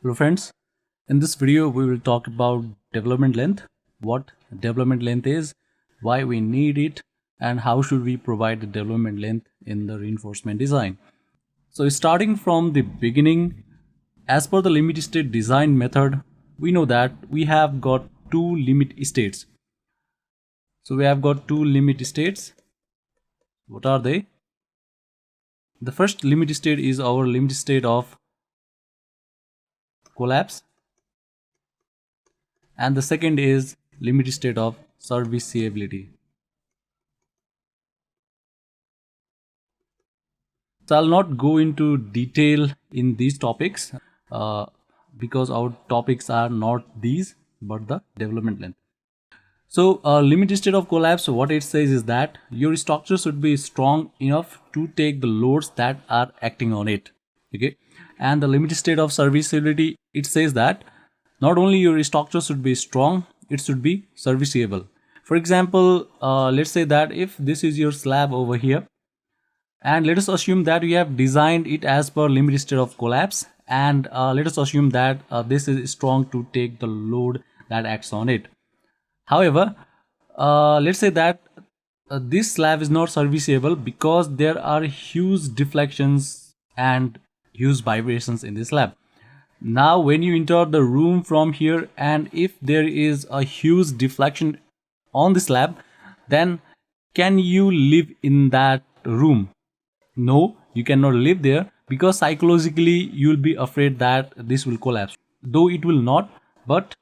Hello friends, in this video we will talk about development length, what development length is, why we need it, and how should we provide the development length in the reinforcement design. So starting from the beginning, as per the limit state design method, we know that we have got two limit states. So we have got two limit states. What are they? The first limit state is our limit state of collapse, and the second is limit state of serviceability. So I'll not go into detail in these topics because our topics are not these but the development length. So limit state of collapse, what it says is that your structure should be strong enough to take the loads that are acting on it. Okay, and the limit state of serviceability, it says that not only your structure should be strong, it should be serviceable. For example, let's say that if this is your slab over here, and let us assume that we have designed it as per limit state of collapse, and let us assume that this is strong to take the load that acts on it. However, let's say that this slab is not serviceable because there are huge deflections and huge vibrations in this slab. Now when you enter the room from here, and if there is a huge deflection on the slab, then can you live in that room? No, you cannot live there, because psychologically you will be afraid that this will collapse. Though it will not, but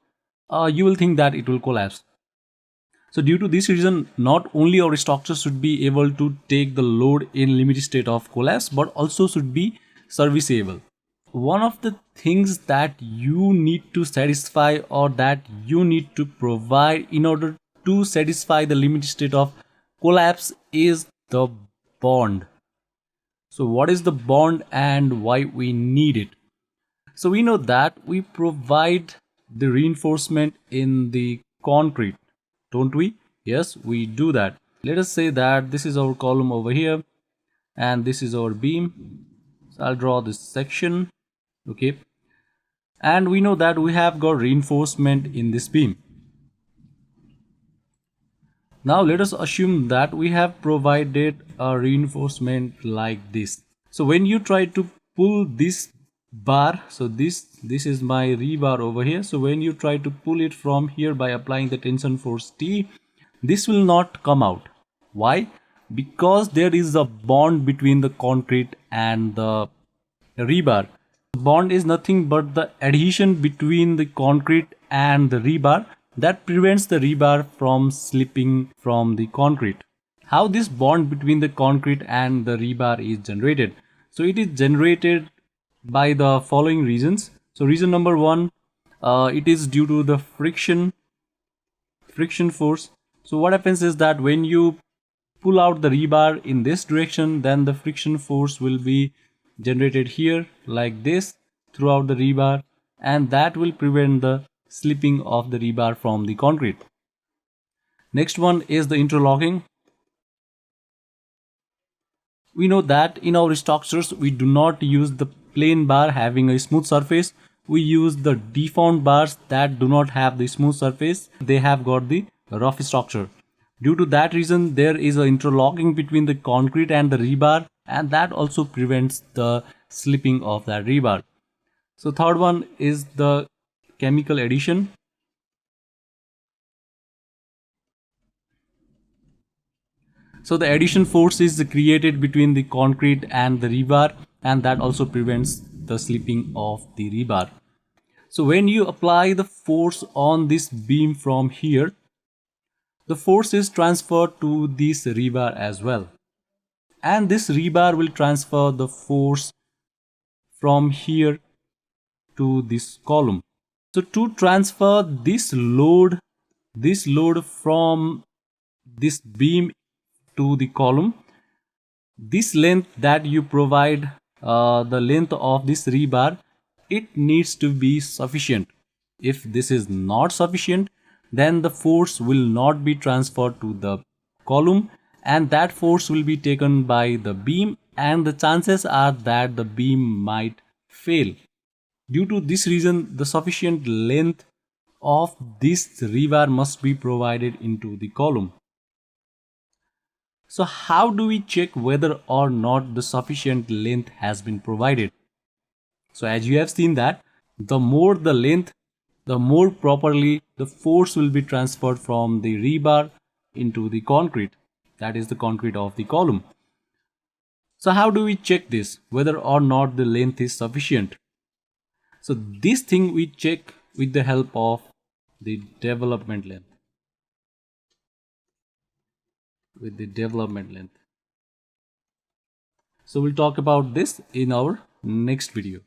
you will think that it will collapse. So due to this reason, not only our structure should be able to take the load in limit state of collapse, but also should be serviceable. One of the things that you need to satisfy, or that you need to provide in order to satisfy the limit state of collapse, is the bond. So what is the bond and why we need it? So we know that we provide the reinforcement in the concrete, don't we? Yes, we do that. Let us say that this is our column over here and this is our beam. So I'll draw this section. Okay, and we know that we have got reinforcement in this beam. Now let us assume that we have provided a reinforcement like this. So when you try to pull this bar, so this is my rebar over here. So when you try to pull it from here by applying the tension force T, this will not come out. Why? Because there is a bond between the concrete and the rebar. The bond is nothing but the adhesion between the concrete and the rebar that prevents the rebar from slipping from the concrete. How this bond between the concrete and the rebar is generated? So it is generated by the following reasons. So reason number one, it is due to the friction force. So what happens is that when you pull out the rebar in this direction, then the friction force will be generated here like this throughout the rebar, and that will prevent the slipping of the rebar from the concrete. Next one is the interlocking. We know that in our structures we do not use the plain bar having a smooth surface. We use the deformed bars that do not have the smooth surface. They have got the rough structure. Due to that reason, there is an interlocking between the concrete and the rebar, and that also prevents the slipping of that rebar. So third one is the chemical addition. So the addition force is created between the concrete and the rebar, and that also prevents the slipping of the rebar. So when you apply the force on this beam from here, the force is transferred to this rebar as well, and this rebar will transfer the force from here to this column. So to transfer this load from this beam to the column, this length that you provide, the length of this rebar, it needs to be sufficient. If this is not sufficient, then the force will not be transferred to the column, and that force will be taken by the beam, and the chances are that the beam might fail. Due to this reason, the sufficient length of this rebar must be provided into the column. So how do we check whether or not the sufficient length has been provided? So as you have seen that the more the length, the more properly the force will be transferred from the rebar into the concrete. That is the concrete of the column. So how do we check this, whether or not the length is sufficient? So this thing we check with the help of the development length. With the development length. So we'll talk about this in our next video.